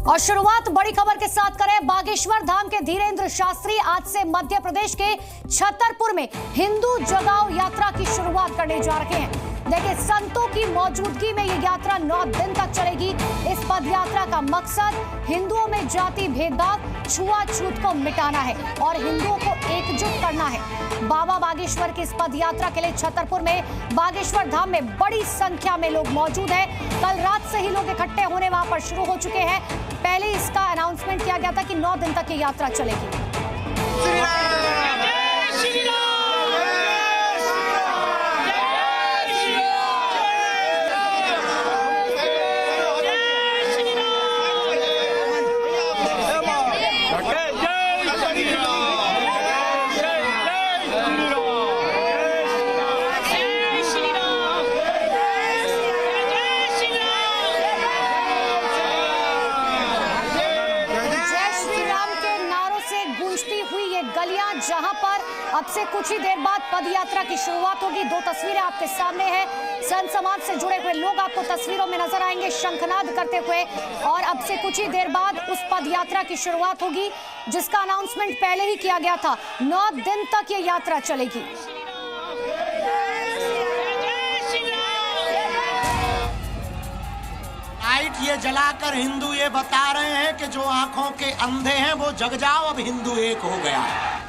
और शुरुआत बड़ी खबर के साथ करें। बागेश्वर धाम के धीरेन्द्र शास्त्री आज से मध्य प्रदेश के छतरपुर में हिंदू जगाओ यात्रा की शुरुआत करने जा रहे हैं। देखिए, संतों की मौजूदगी में ये यात्रा 9 दिन तक चलेगी। इस पद यात्रा का मकसद हिंदुओं में जाति भेदभाव, छुआछूत को मिटाना है और हिंदुओं को एकजुट करना है। बाबा बागेश्वर की इस पद यात्रा के लिए छतरपुर में बागेश्वर धाम में बड़ी संख्या में लोग मौजूद हैं। कल रात से ही लोग इकट्ठे होने वहां पर शुरू हो चुके हैं। पहले इसका अनाउंसमेंट किया गया था कि 9 दिन तक ये यात्रा चलेगी। गलियां जहां पर अब से कुछ ही देर बाद पद यात्रा की शुरुआत होगी। 2 तस्वीरें आपके सामने हैं। संत समाज से जुड़े हुए लोग आपको तस्वीरों में नजर आएंगे शंखनाद करते हुए। और अब से कुछ ही देर बाद उस पद यात्रा की शुरुआत होगी जिसका अनाउंसमेंट पहले ही किया गया था। 9 दिन तक ये यात्रा चलेगी। लाइट ये जलाकर हिंदू ये बता रहे हैं कि जो आंखों के अंधे हैं वो जग जाओ, अब हिंदू एक हो गया है।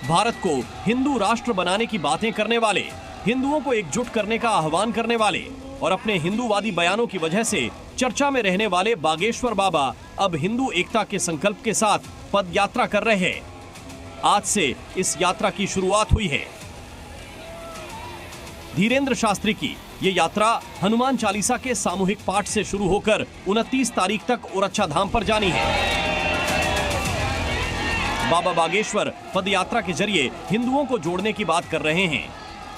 भारत को हिंदू राष्ट्र बनाने की बातें करने वाले, हिंदुओं को एकजुट करने का आह्वान करने वाले और अपने हिंदूवादी बयानों की वजह से चर्चा में रहने वाले बागेश्वर बाबा अब हिंदू एकता के संकल्प के साथ पद यात्रा कर रहे हैं। आज से इस यात्रा की शुरुआत हुई है। धीरेन्द्र शास्त्री की ये यात्रा हनुमान चालीसा के सामूहिक पाठ से शुरू होकर 29 तारीख तक ओरछा धाम पर जानी है। बाबा बागेश्वर पद यात्रा के जरिए हिंदुओं को जोड़ने की बात कर रहे हैं।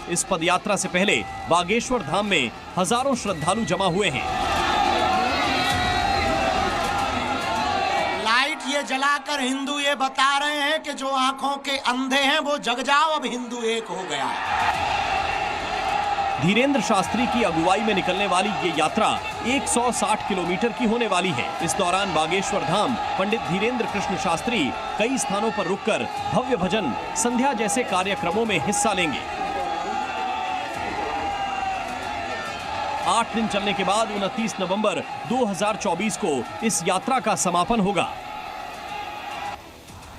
इस पद यात्रा से पहले बागेश्वर धाम में हजारों श्रद्धालु जमा हुए हैं। लाइट ये जलाकर हिंदू ये बता रहे हैं कि जो आंखों के अंधे हैं वो जग जाओ, अब हिंदू एक हो गया है। धीरेन्द्र शास्त्री की अगुवाई में निकलने वाली ये यात्रा 160 किलोमीटर की होने वाली है। इस दौरान बागेश्वर धाम पंडित धीरेन्द्र कृष्ण शास्त्री कई स्थानों पर रुककर भव्य भजन, संध्या जैसे कार्यक्रमों में हिस्सा लेंगे। 8 दिन चलने के बाद 29 नवंबर 2024 को इस यात्रा का समापन होगा।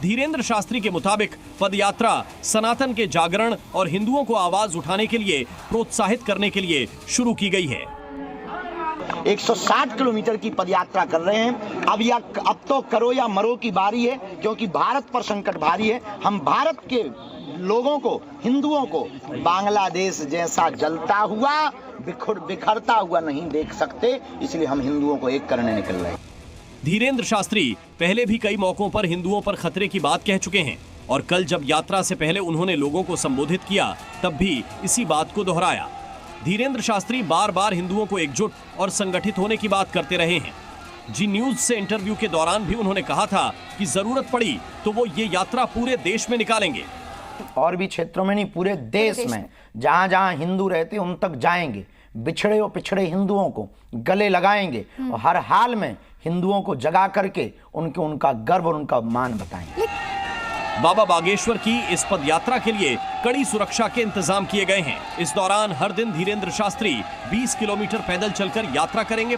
धीरेन्द्र शास्त्री के मुताबिक पद यात्रा सनातन के जागरण और हिंदुओं को आवाज उठाने के लिए प्रोत्साहित करने के लिए शुरू की गई है। 160 किलोमीटर की पदयात्रा कर रहे हैं। अब तो करो या मरो की बारी है, क्योंकि भारत पर संकट भारी है। हम भारत के लोगों को, हिंदुओं को बांग्लादेश जैसा जलता हुआ, बिखरता हुआ नहीं देख सकते, इसलिए हम हिंदुओं को एक करने निकल रहे हैं। धीरेन्द्र शास्त्री पहले भी कई मौकों पर हिंदुओं पर खतरे की बात कह चुके हैं और कल जब यात्रा से पहले उन्होंने लोगों को संबोधित किया तब भी इसी बात को दोहराया। धीरेन्द्र शास्त्री बार बार हिंदुओं को एकजुट और संगठित होने की बात करते रहे हैं। जी न्यूज से इंटरव्यू के दौरान भी उन्होंने कहा था कि जरूरत पड़ी तो वो ये यात्रा पूरे देश में निकालेंगे। और भी क्षेत्रों में नहीं, पूरे देश में जहां जहां हिंदू रहते उन तक जाएंगे। बिछड़े और पिछड़े हिंदुओं को गले लगाएंगे और हर हाल में हिंदुओं को जगा करके उनका गर्व और उनका मान बताएंगे। बाबा बागेश्वर की इस पद यात्रा के लिए कड़ी सुरक्षा के इंतजाम किए गए हैं। इस दौरान हर दिन धीरेन्द्र शास्त्री 20 किलोमीटर पैदल चलकर यात्रा करेंगे।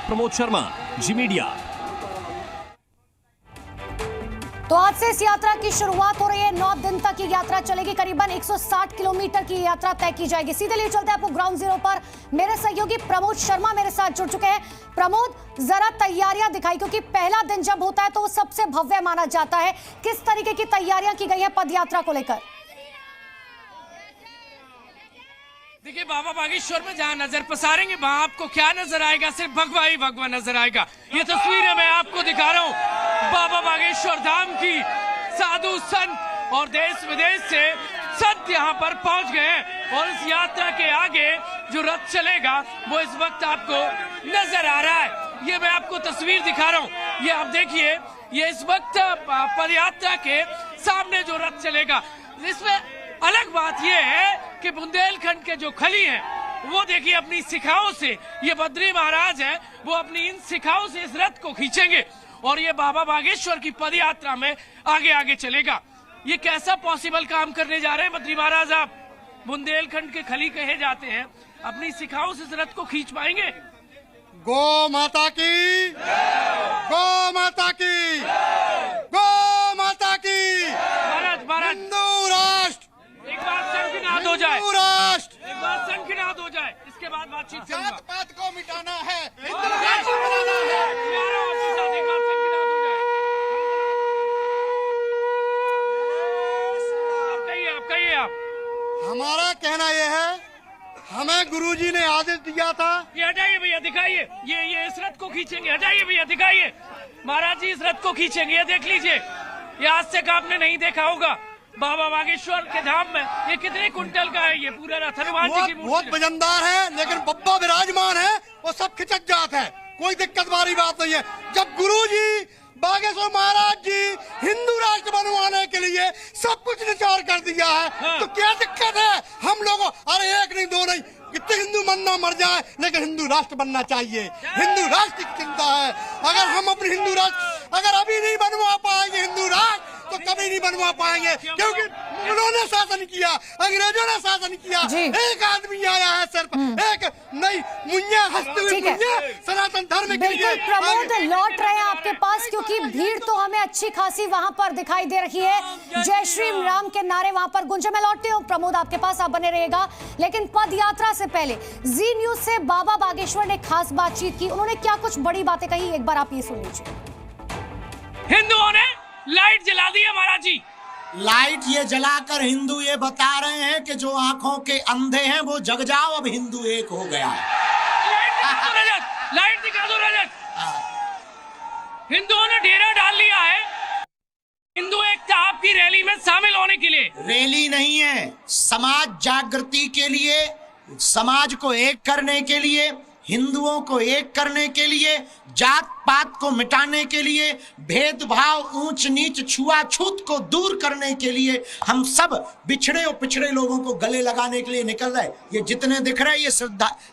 प्रमोद शर्मा, जी मीडिया। तो आज से इस यात्रा की शुरुआत हो रही है। 9 दिन तक ये यात्रा चलेगी। करीबन 160 किलोमीटर की यात्रा तय की जाएगी। सीधे लिए चलते हैं आपको ग्राउंड जीरो पर। मेरे सहयोगी प्रमोद शर्मा मेरे साथ जुड़ चुके हैं। प्रमोद, जरा तैयारियां दिखाई, क्योंकि पहला दिन जब होता है तो वो सबसे भव्य माना जाता है। किस तरीके की तैयारियां की गई है पद यात्रा को लेकर? देखिए, बाबा बागेश्वर में जहाँ नजर पसारेंगे वहाँ आपको क्या नजर आएगा? सिर्फ भगवा ही भगवा नजर आएगा। ये तस्वीरें मैं आपको दिखा रहा हूँ बाबा बागेश्वर धाम की। साधु संत और देश विदेश से संत यहाँ पर पहुँच गए हैं और इस यात्रा के आगे जो रथ चलेगा वो इस वक्त आपको नजर आ रहा है। ये मैं आपको तस्वीर दिखा रहा हूँ। ये आप देखिए, ये इस वक्त पदयात्रा के सामने जो रथ चलेगा, इसमें अलग बात यह है कि बुंदेलखंड के जो खली हैं वो देखिए अपनी शिखाओं से, ये बद्री महाराज है, वो अपनी इन शिखाओं से इस रथ को खींचेंगे और ये बाबा बागेश्वर की पद यात्रा में आगे आगे चलेगा। ये कैसा पॉसिबल काम करने जा रहे हैं बद्री महाराज आप? बुंदेलखंड के खली कहे जाते हैं, अपनी शिखाओं से इस रथ को खींच पाएंगे? गो माता की, गो माता की, गो माता की। महाराज हिंदू राष्ट्र, एक बार शंखनाद हो जाए, हिंदू राष्ट्र, एक बार शंखनाद हो जाए, इसके बाद बातचीत करूंगा। जात पात को मिटाना है, हिंदू राष्ट्र बनाना है। मैं आ रहा हूं आपके साथ, एक बार शंखनाद हो जाए। आप कहिए आप। हमारा कहना यह है, हमें गुरुजी ने आदेश दिया था। ये हटाइए भैया, दिखाइए, ये इस रथ को खींचेंगे, हटाइए भैया, दिखाइए। महाराज जी इस रथ को खींचेंगे, ये देख लीजिए, ये आज तक आपने नहीं देखा होगा बाबा बागेश्वर के धाम में। ये कितने कुंटल का है ये पूरा रथ? हनुमान जी की बहुत मूर्ति। वजनदार है, लेकिन बब्बा विराजमान है, वो सब खिचक जात है, कोई दिक्कत वाली बात नहीं है। जब गुरुजी बागेश्वर महाराज जी हिंदू राष्ट्र बनवाने के लिए सब कुछ विचार कर दिया है, हाँ। तो क्या दिक्कत है हम लोगों? अरे एक नहीं, दो नहीं, कितने हिंदू मरना मर जाए, लेकिन हिंदू राष्ट्र बनना चाहिए। हिंदू राष्ट्र की चिंता है। अगर हम अपने हिंदू राष्ट्र अगर अभी नहीं बनवा पाएंगे हिंदू राष्ट्र, तो कभी नहीं बनवा पाएंगे, क्योंकि उन्होंने शासन किया, अंग्रेजों ने शासन किया। एक आदमी आया है सिर्फ, एक नहीं, मुन्या हंसते हुए मुन्या सनातन धर्म के लिए। बिल्कुल प्रमोद, लौट रहे हैं आपके पास, क्योंकि भीड़ तो हमें अच्छी खासी वहां पर दिखाई दे रही है। जय श्री राम के नारे वहां पर गूंजे। मैं लौटती हूँ प्रमोद आपके पास, आप बने रहिएगा। लेकिन पद यात्रा से पहले जी न्यूज से बाबा बागेश्वर ने खास बातचीत की। उन्होंने क्या कुछ बड़ी बातें कही, एक बार आप ये सुन लीजिए। हिंदुओं ने लाइट जला दी है महाराज जी। लाइट ये जलाकर हिंदू ये बता रहे हैं कि जो आंखों के अंधे हैं वो जग जाओ, अब हिंदू एक हो गया है। लाइट दिखा दो रजत। हिंदुओं ने डेरा डाल लिया है हिंदू एकता आपकी रैली में शामिल होने के लिए। रैली नहीं है, समाज जागृति के लिए, समाज को एक करने के लिए, हिंदुओं को एक करने के लिए, जात पात को मिटाने के लिए, भेदभाव, ऊंच नीच, छुआछूत को दूर करने के लिए, हम सब बिछड़े और पिछड़े लोगों को गले लगाने के लिए निकल रहे। ये जितने दिख रहे हैं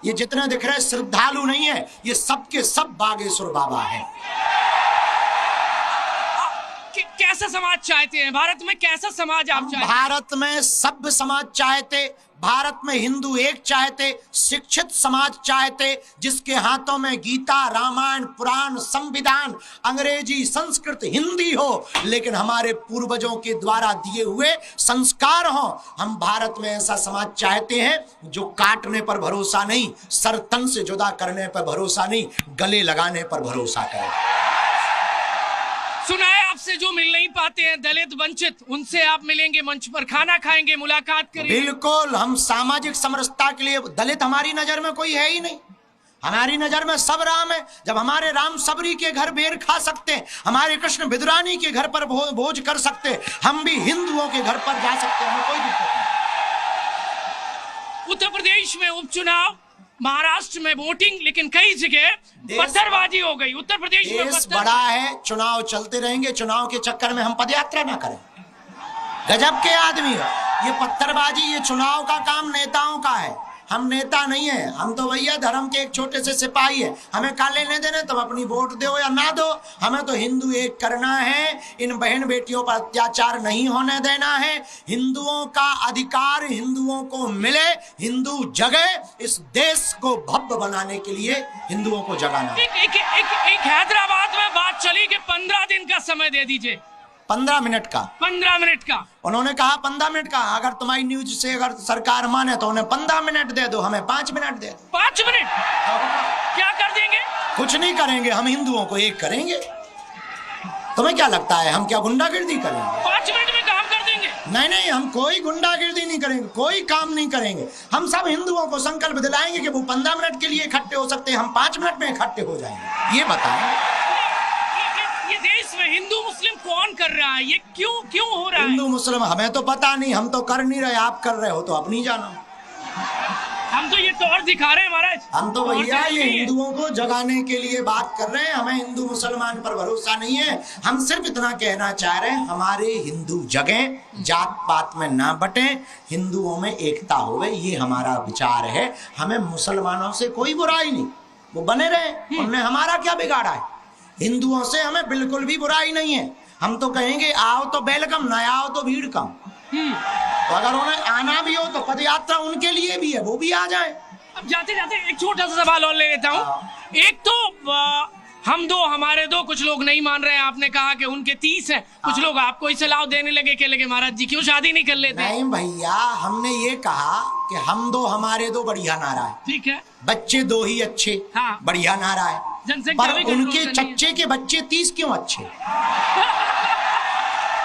ये जितने दिख रहे हैं श्रद्धालु नहीं है, ये सब के सब बागेश्वर बाबा हैं। कैसा समाज चाहते हैं भारत में? कैसा समाज आप चाहते हैं? भारत में सभ्य समाज चाहते, भारत में हिंदू एक चाहते, शिक्षित समाज चाहते, जिसके हाथों में गीता, रामायण, पुराण, संविधान, अंग्रेजी, संस्कृत, हिंदी हो, लेकिन हमारे पूर्वजों के द्वारा दिए हुए संस्कार हो। हम भारत में ऐसा समाज चाहते हैं जो काटने पर भरोसा नहीं, सर तन से जुदा करने पर भरोसा नहीं, गले लगाने पर भरोसा करे। सुना है आपसे जो मिल नहीं पाते हैं दलित वंचित, उनसे आप मिलेंगे, मंच पर खाना खाएंगे, मुलाकात करेंगे। बिल्कुल, हम सामाजिक समरसता के लिए, दलित हमारी नजर में कोई है ही नहीं, हमारी नजर में सब राम है। जब हमारे राम सबरी के घर बेर खा सकते हैं, हमारे कृष्ण बिदुरानी के घर पर भोज कर सकते हैं, हम भी हिंदुओं के घर पर जा सकते हैं, कोई दिक्कत नहीं। उत्तर प्रदेश में उपचुनाव, महाराष्ट्र में वोटिंग, लेकिन कई जगह पत्थरबाजी हो गई। उत्तर प्रदेश में देश बड़ा है, चुनाव चलते रहेंगे, चुनाव के चक्कर में हम पदयात्रा ना करें। गजब के आदमी हो, ये पत्थरबाजी, ये चुनाव का काम नेताओं का है, हम नेता नहीं है। हम तो भैया धर्म के एक छोटे से सिपाही है, हमें का लेने देने, तुम अपनी वोट दो या ना दो, हमें तो हिंदू एक करना है, इन बहन बेटियों पर अत्याचार नहीं होने देना है, हिंदुओं का अधिकार हिंदुओं को मिले, हिंदू जगे, इस देश को भव्य बनाने के लिए हिंदुओं को जगाना। एक हैदराबाद में बात चली कि 15 दिन का समय दे दीजिए। 15 मिनट का? 15 मिनट का उन्होंने कहा, 15 मिनट का। अगर तुम्हारी न्यूज से अगर सरकार माने तो उन्हें 15 मिनट दे दो, हमें 5 मिनट दे दो। 5 मिनट क्या कर देंगे? कुछ नहीं करेंगे, हम हिंदुओं को एक करेंगे। तुम्हें क्या लगता है हम क्या गुंडागिर्दी करेंगे? 5 मिनट में काम कर देंगे? नहीं, हम कोई गुंडागिर्दी नहीं करेंगे, कोई काम नहीं करेंगे। हम सब हिंदुओं को संकल्प दिलाएंगे कि वो 15 मिनट के लिए इकट्ठे हो सकते हैं, हम 5 मिनट में इकट्ठे हो जाएंगे। ये बताएं, ये देश में हिंदू मुस्लिम कौन कर रहा है? ये क्यों हो रहा है? हिंदू मुस्लिम हमें तो पता नहीं, हम तो कर नहीं रहे, आप कर रहे हो तो अपनी जानो। हम तो ये तौर दिखा रहे हैं महाराज। हम तो भैया ये हिंदुओं को जगाने के लिए बात कर रहे हैं, हमें हिंदू मुसलमान पर भरोसा नहीं है। हम सिर्फ इतना कहना चाह रहे हैं, हमारे हिंदू जगें, जात पात में ना बटे, हिंदुओं में एकता होवे, ये हमारा विचार है। हमें मुसलमानों से कोई बुराई नहीं, वो बने रहे, उनने हमारा क्या बिगाड़ा है। हिंदुओं से हमें बिल्कुल भी बुराई नहीं है। हम तो कहेंगे आओ तो वेलकम, ना आओ तो भीड़ कम। तो अगर उन्हें आना भी हो तो पद यात्रा उनके लिए भी है, वो भी आ जाए। अब जाते जाते एक छोटा सा सवाल और ले लेता हूँ। एक तो हम दो हमारे दो, कुछ लोग नहीं मान रहे हैं। आपने कहा कि उनके 30 हैं, कुछ लोग आपको ही सलाह देने लगे कि लगे महाराज जी क्यों शादी नहीं कर लेते। नहीं भैया, हमने ये कहा कि हम दो हमारे दो बढ़िया नारा है, ठीक है, बच्चे दो ही अच्छे, हाँ। बढ़िया नारा है। जनसंख्या पर भी कंट्रोल उनके करनी है। चच्चे के बच्चे 30 क्यों अच्छे?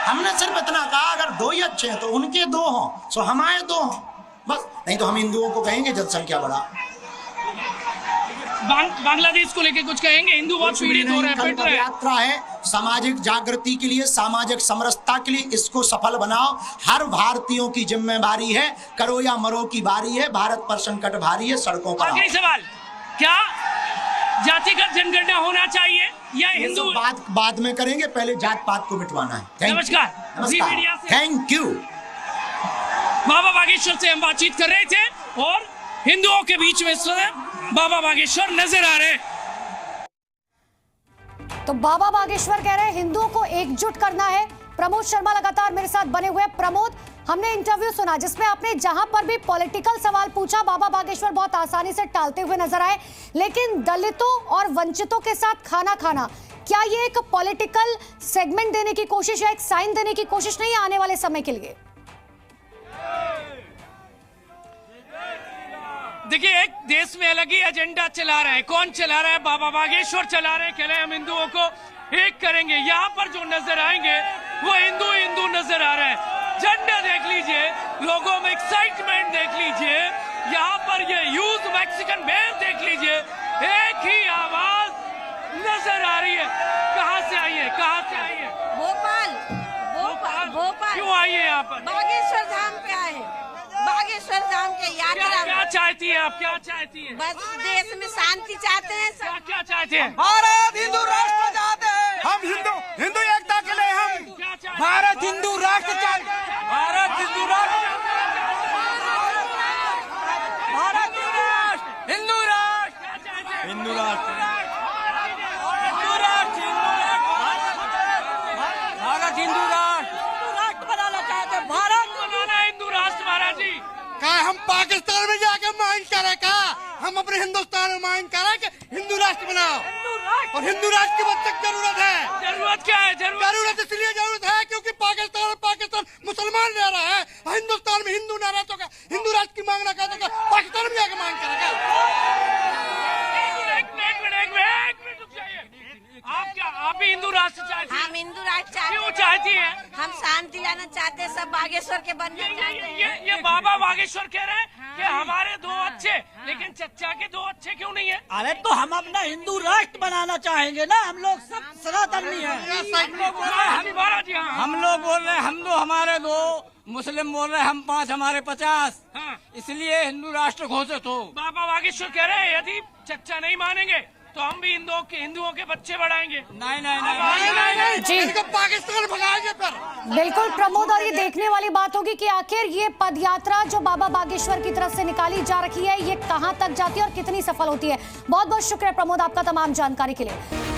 हमने सिर्फ इतना कहा अगर दो ही अच्छे हैं तो उनके दो हों, सो हमारे दो हों, बस। नहीं तो हम हिंदुओं को कहेंगे जनसंख्या बढ़ा। बांग्लादेश को लेके कुछ कहेंगे? हिंदू बहुत पीड़ित हो रहे हैं, पिट रहे हैं। यात्रा है सामाजिक जागृति के लिए, सामाजिक समरसता के लिए, इसको सफल बनाओ। हर भारतीयों की जिम्मेदारी है, करो या मरो की बारी है, भारत पर संकट भारी है, सड़कों पर आओ। आखिरी सवाल, क्या जातिगत जनगणना होना चाहिए या हिंदू? बात बाद में करेंगे, पहले जात पात को मिटवाना है। नमस्कार, जी मीडिया से थैंक यू। बाबा बागेश्वर से हम बातचीत कर रहे थे और हिंदुओं के बीच में इस समय बाबा बागेश्वर नजर आ रहे हैं। तो बाबा बागेश्वर कह रहे हैं हिंदुओं को एकजुट करना है। प्रमोद शर्मा लगातार मेरे साथ बने हुए हैं। प्रमोद, हमने इंटरव्यू सुना जिसमें आपने जहां पर भी पॉलिटिकल सवाल पूछा बाबा बागेश्वर बहुत आसानी से टालते हुए नजर आए, लेकिन दलितों और वंचितों के साथ खाना खाना, क्या ये एक पॉलिटिकल सेगमेंट देने की कोशिश है, एक साइन देने की कोशिश नहीं है आने वाले समय के लिए? देखिए, एक देश में अलग ही एजेंडा चला रहा है। कौन चला रहा है? बाबा बागेश्वर चला रहे हैं। कह रहे हैं हम हिंदुओं को एक करेंगे। यहाँ पर जो नजर आएंगे वो हिंदू हिंदू नजर आ रहे हैं। झंडा देख लीजिए, लोगों में एक्साइटमेंट देख लीजिए, यहाँ पर ये यूज मैक्सिकन बेल देख लीजिए, एक ही आवाज नजर आ रही है। कहाँ से आई है? कहाँ से आई है? भोपाल क्यों आई है यहाँ पर? बागेश्वर धाम पे आए, बागेश्वर धाम के यात्रा। क्या चाहती है आप? क्या चाहती है? बस देश में शांति चाहते हैं सब। क्या चाहते हैं? भारत हिंदू राष्ट्र चाहते हैं हम। हिंदू एकता के लिए हम क्या चाहते हैं? भारत हिंदू राष्ट्र चाहते हैं। भारत हिंदू राष्ट्र, भारत हिंदू राष्ट्र, हिंदू राष्ट्र, हिंदू राष्ट्र, हिंदू राष्ट्र, भारत हिंदू राष्ट्र बनाना चाहते हैं। भारत बनाना हिंदू राष्ट्र महाराज जी। का हम पाकिस्तान में जाके मांग करे का, हम अपने हिंदुस्तान में मांग करे कि हिंदू राष्ट्र बनाओ। और हिंदू राष्ट्र की बहुत सख्त जरूरत है। जरूरत क्या है? जरूरत इसलिए जरूरत है क्योंकि पाकिस्तान मुसलमान रह रहा है, हिंदुस्तान में हिंदू न रह तो क्या हिंदू राष्ट्र की मांग ना कर तो पाकिस्तान में जाके मांग करेगा। एक मिनट रुक जाइए। आप क्या, आप ही हिंदू राष्ट्र चाहती हैं? हम हिंदू राष्ट्र चाहते क्यों हैं। चाहती हैं? हम शांति लाना चाहते हैं, सब बागेश्वर के बनना चाहते हैं। ये बाबा बागेश्वर कह रहे हैं कि हमारे दो अच्छे, लेकिन चच्चा के दो अच्छे क्यों नहीं है? अरे तो हम अपना हिंदू राष्ट्र बनाना चाहेंगे ना, हम लोग सब सनातनी हैं। महाराज जी, हाँ। हम लोग बोल रहे हैं हम दो हमारे दो, मुस्लिम बोल रहे हैं हम 5 हमारे 50, हाँ। इसलिए हिंदू राष्ट्र घोषित हो। बाबा बागेश्वर कह रहे हैं यदि चच्चा नहीं मानेंगे तो हम भी हिंदुओं के बच्चे बढ़ाएंगे। नहीं, जी इनको पाकिस्तान भगाएंगे फिर। बिल्कुल प्रमोद, और ये देखने वाली बात होगी कि आखिर ये पद यात्रा जो बाबा बागेश्वर की तरफ से निकाली जा रही है ये कहां तक जाती है और कितनी सफल होती है। बहुत बहुत शुक्रिया प्रमोद आपका तमाम जानकारी के लिए।